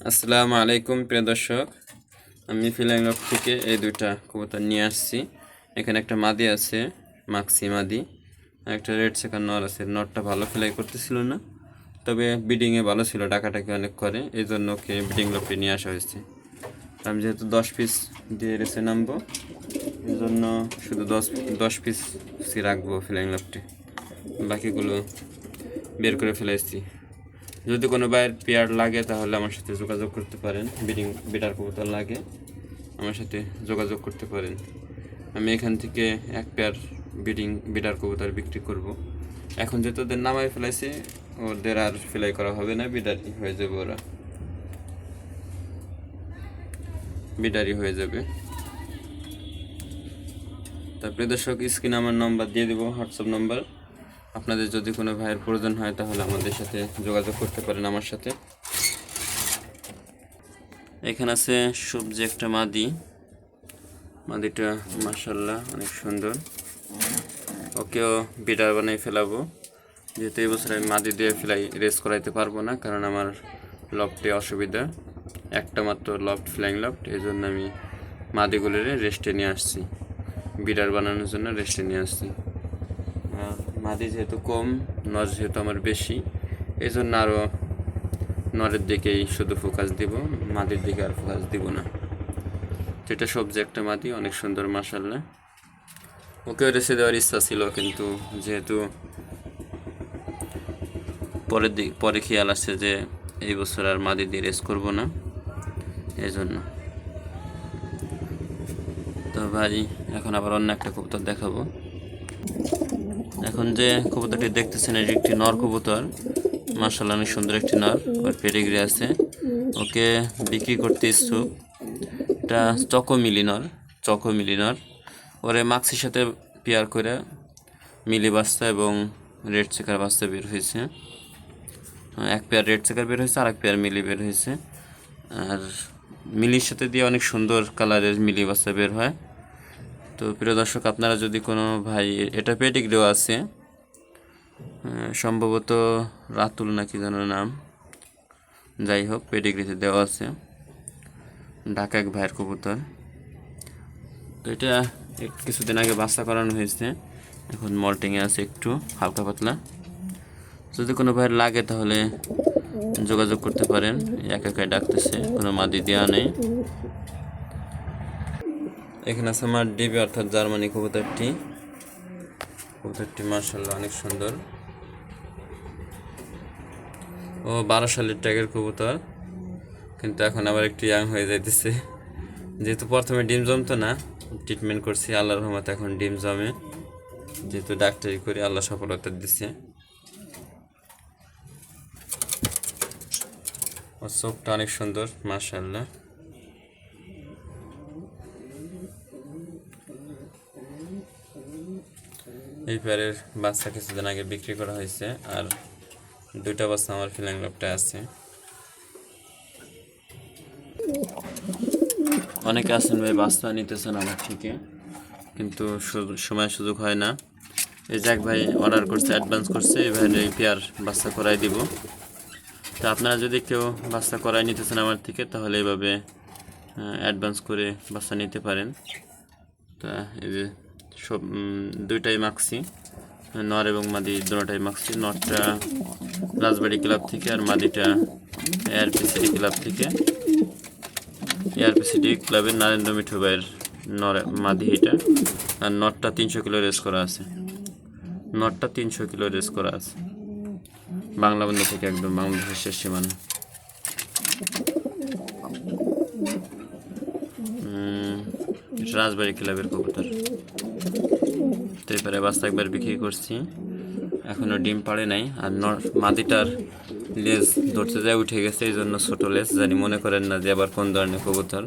আসসালামু আলাইকুম প্রিয় দর্শক, আমি ফিলাইং লক থেকে এই দুইটা কবুতর নিয়ে আসছি। এখানে একটা মাদি আছে, মাক্সি মাদি, আর একটা রেড চেকার নর আছে। নরটা ভালো ফ্লাই করতেছিল না, তবে ব্রিডিংয়ে ভালো ছিল, ডাকাটাকি অনেক করে, এই জন্য ওকে ব্রিডিং লকটি নিয়ে আসা হয়েছে। আমি যেহেতু 10 পিস দিয়ে রেসে নামবো, এই জন্য শুধু দশ পিস রাখবো ফিলাইং লকটি, বাকিগুলো বের করে ফেলেছি। যদি কোনো বাইরের পেয়ার লাগে তাহলে আমার সাথে যোগাযোগ করতে পারেন। বিটার কবুতর লাগে, আমার সাথে যোগাযোগ করতে পারেন। আমি এখান থেকে এক পেয়ার বিটার কবুতর বিক্রি করব। এখন যেহেতু ওদের নামায় ফেলাইছে, ওদের আর ফেলাই করা হবে না, বিডারি হয়ে যাবে, ওরা বিডারি হয়ে যাবে। তারপরে দর্শক, স্ক্রিনে আমার নাম্বার দিয়ে দেবো, হোয়াটসঅ্যাপ নাম্বার। আপনাদের যদি কোনো ভাইয়ের প্রয়োজন হয় তাহলে আমাদের সাথে যোগাযোগ করতে পারেন আমার সাথে। এখানে আছে সবজি একটা মাদিটা মাশাআল্লাহ অনেক সুন্দর। ওকেও বিডার বানিয়ে ফেলাবো, যেহেতু এই বছর আমি মাদি দিয়ে রেস করাইতে পারবো না, কারণ আমার লফটে অসুবিধা, একটা মাত্র লফট, ফ্লাইং লফট। এই জন্য আমি মাদিগুলোরে রেস্টে নিয়ে আসছি, বিডার বানানোর জন্য রেস্টে নিয়ে আসছি। মাদি যেহেতু কম, নর যেহেতু আমার বেশি, এই জন্য আরও নরের দিকেই শুধু ফোকাস দিব, মাদির দিকে আর ফোকাস দিব না। যেটা সবজি একটা মাদি, অনেক সুন্দর মাশাআল্লাহ। ওকেও রেসে দেওয়ার ইচ্ছা ছিল, কিন্তু যেহেতু পরে খেয়াল আসছে যে এই বছর আর মাদি দিয়ে রেস করবো না, এই জন্য। তো ভাই, এখন আবার অন্য একটা কবুতর দেখাবো। এখন যে কবুতরটি দেখতেছেন, এটি একটি নর কবুতর, মাশাআল্লাহ অনেক সুন্দর একটি নর, ওর পেডিগ্রি আছে। ওকে বিক্রি করতে ইচ্ছুক। এটা চকো মিলি নর। ওরে মাক্সির সাথে পেয়ার করে মিলি বাচ্চা এবং রেড চেকার বাচ্চা বের হয়েছে। এক পেয়ার রেড চেকার বের হয়েছে, আর এক পেয়ার মিলি বের হয়েছে। আর মিলির সাথে দিয়ে অনেক সুন্দর কালারের মিলি বাচ্চা বের হয়। তো প্রিয় দর্শক, আপনারা যদি কোনো ভাই, এটা পেডিগ্রিও আছে, সম্ভবত রাতুল নাকি যেন নাম, যাই হোক পেডিগ্রিতে দেওয়া আছে, ঢাকা এক ভাইয়ের কবুতর। তো এটা কিছুদিন আগে বাচ্চা করানো হয়েছে, এখন মল্টিংয়ে আছে একটু হালকা পাতলা। যদি কোনো ভাইয়ের লাগে তাহলে যোগাযোগ করতে পারেন। একাই ডাকতেছে, কোনো মাদি দেওয়া নেই। এখানে আছে আমার ডিবি অর্থাৎ জার্মানি কবুতরটি মাশাআল্লাহ অনেক সুন্দর। ও 12 সালের ট্যাগের কবুতর, কিন্তু এখন আবার একটু ইয়াং হয়ে যাইতেছে। যেহেতু প্রথমে ডিম জমতো না, ট্রিটমেন্ট করছি, আল্লাহর রহমতে এখন ডিম জমে। যেহেতু ডাক্তারি করে আল্লাহ সফলতা দিচ্ছে। ওর চোখটা অনেক সুন্দর মাশাআল্লাহ। এই পেয়ারের বাচ্চা কিছুদিন আগে বিক্রি করা হয়েছে, আর দুইটা বাচ্চা আমার ফিলাইং লফটে আছে। অনেকে আছেন ভাই বাচ্চা নিতেছেন আমার থেকে, কিন্তু সময় সুযোগ হয় না। এই যে এক ভাই অর্ডার করছে, অ্যাডভান্স করছে, এই ভাইয়ের এই পেয়ার বাচ্চা করাই দিব। তো আপনারা যদি কেউ বাচ্চা করাই নিতেছেন আমার থেকে, তাহলে এইভাবে অ্যাডভান্স করে বাচ্চা নিতে পারেন। তা এই যে সব দুইটাই মাক্সি, নর এবং মাদি দুটোটাই মাক্সি। নরটা রাজবাড়ি ক্লাব থেকে, আর মাদিটা এআরপিসিডি ক্লাব থেকে। এআরপিসিডি ক্লাবের নারেন্দ্র মিঠু ভাইয়ের মাদি এটা। আর নটটা 300 কিলো রেস করা আছে, বাংলা বন্ধু থেকে, একদম বাংলাদেশের শেষ সীমানা। রাজবাড়ি ক্লাবের কবুতর। তো এবারে বাচ্চা একবার বিক্রি করছি, এখনও ডিম পাড়ে নাই। আর মাদিটার লেজ ধরতে যায় উঠে গেছে, এই জন্য ছোটো লেজ, জানি মনে করেন না যে আবার কোন ধরনের কবুতর,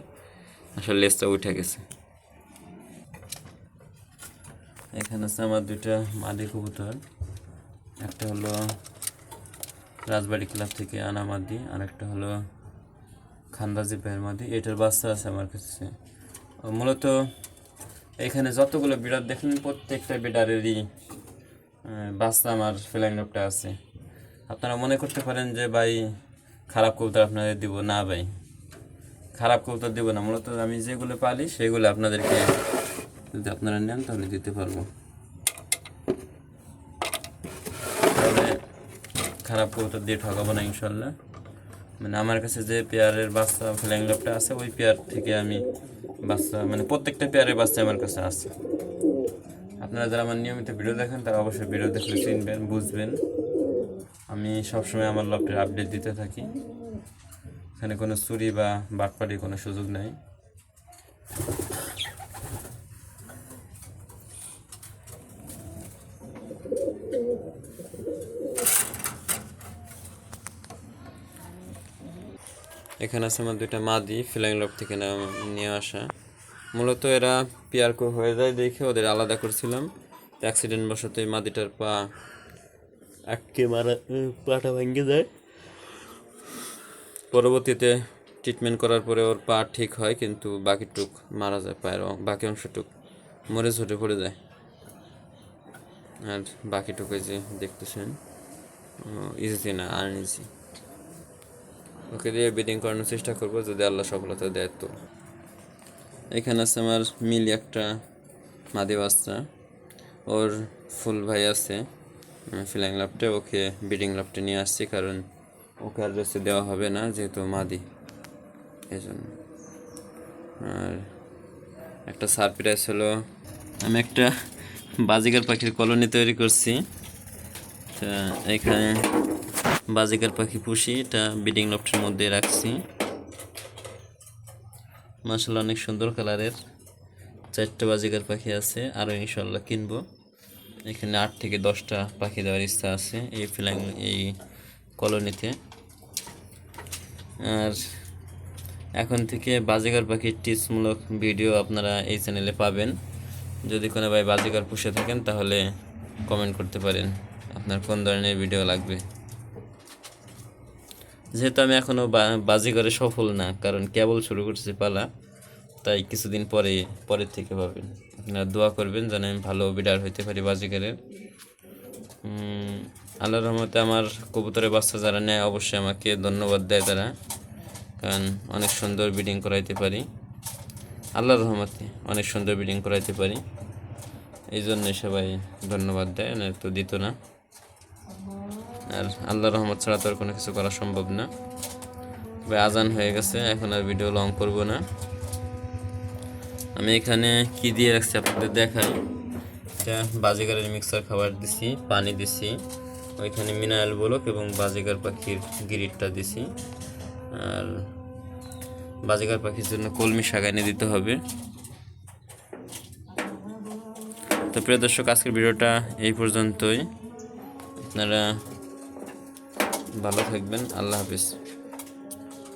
আসলে লেজটা উঠে গেছে। এখানে আছে আমার দুইটা মাদি কবুতর, একটা হলো রাজবাড়ি ক্লাব থেকে আনা মাদি, আর একটা হলো খান্দাজি ভাইয়ের মাদি। এটার বাচ্চা আছে আমার কাছে। মূলত এখানে যতগুলো বিড়ার দেখলেন, প্রত্যেকটা বিড়ারেরই বাচ্চা আমার ফিলাইং লফটে আছে। আপনারা মনে করতে পারেন যে ভাই খারাপ কবুতর আপনাদের দিব না ভাই, খারাপ কবুতর দিব না। মূলত আমি যেগুলো পালি সেগুলো আপনাদেরকে যদি আপনারা নেন তাহলে দিতে পারবো, তাহলে খারাপ কবুতর দিয়ে ঠকাবো না ইনশাল্লাহ। মানে আমার কাছে যে পেয়ারের বাচ্চা ফ্লাইং লবটা আছে ওই পেয়ার থেকে আমি বাচ্চা, মানে প্রত্যেকটা পেয়ারের বাচ্চা আমার কাছে আছে। আপনারা যারা আমার নিয়মিত ভিডিও দেখেন তারা অবশ্যই ভিডিও দেখলে চিনবেন, বুঝবেন। আমি সবসময় আমার লবটের আপডেট দিতে থাকি, এখানে কোনো চুরি বা বাটপাটির কোনো সুযোগ নাই। এখানে আছে আমার দুইটা মাদি ফ্লাইং লব থেকে নিয়ে আসা। মূলত এরা পেয়ার হয়ে যায় দেখে ওদের আলাদা করছিলাম, অ্যাক্সিডেন্ট বশত এই মাদিটার পা আটকে পাটা ভেঙে যায়। পরবর্তীতে ট্রিটমেন্ট করার পরে ওর পা ঠিক হয়, কিন্তু বাকিটুক মারা যায়, পায়ের বাকি অংশটুক মরে ঝরে পড়ে যায়। আর বাকিটুকু যে দেখতেছেন ইজি না, আনইজি। ওকে দিয়ে ব্রিডিং করানোর চেষ্টা করবো যদি আল্লাহ সফলতা দেয়। তো এখানে আছে আমার মিলি একটা মাদি বাচ্চা, ওর ফুল ভাই আছে ফ্লাইং লাপটে, ওকে ব্রিডিং লাপটে নিয়ে আসছি, কারণ ওকে আর রেসে দেওয়া হবে না যেহেতু মাদি, এই জন্য। আর একটা সারপ্রাইজ হলো, আমি একটা বাজিকার পাখির কলোনি তৈরি করছি। তা এখানে বাজিকার পাখি পুষি, এটা ব্রিডিং লফটের মধ্যে রাখছি। মাশাআল্লাহ অনেক সুন্দর কালারের 4টা বাজিকার পাখি আছে, আরও ইনশাল্লাহ কিনবো। এখানে 8 থেকে 10টা পাখি দেওয়ার ইচ্ছা আছে এই কলোনিতে। আর এখন থেকে বাজিকার পাখির টিপসমূলক ভিডিও আপনারা এই চ্যানেলে পাবেন। যদি কোনো ভাই বাজিকার পুষে থাকেন তাহলে কমেন্ট করতে পারেন আপনার কোন ধরনের ভিডিও লাগবে। যেহেতু আমি এখনও বাজিঘরে সফল না, কারণ কেবল শুরু করছি পালা, তাই কিছুদিন পরের থেকে পাবেন। আপনারা দোয়া করবেন যেন আমি ভালো বিডার হইতে পারি বাজিঘরের। আল্লাহর রহমতে আমার কবুতরের বাচ্চা যারা নেয় অবশ্যই আমাকে ধন্যবাদ দেয় তারা, কারণ অনেক সুন্দর ব্রিডিং করাইতে পারি, আল্লাহর রহমতে অনেক সুন্দর ব্রিডিং করাইতে পারি, এই জন্যই সবাই ধন্যবাদ দেয়, না তো দিত না। আর আল্লাহর রহমত ছাড়া তো আর কোনো কিছু করা সম্ভব না। তবে আজান হয়ে গেছে, এখন আর ভিডিও লং করব না। আমি এখানে কি দিয়ে রাখছি আপনাদের দেখাই। এটা বাজিগারের মিক্সার খাবার দিছি, পানি দিছি, ওইখানে মিনারেল ব্লক এবং বাজিগার পাখির গিরিটটা দিছি। আর বাজিগার পাখির জন্য কলমি শাক এনে দিতে হবে। তো প্রিয় দর্শক, আজকের ভিডিওটা এই পর্যন্তই। আপনারা ভালো থাকবেন, আল্লাহ হাফিজ।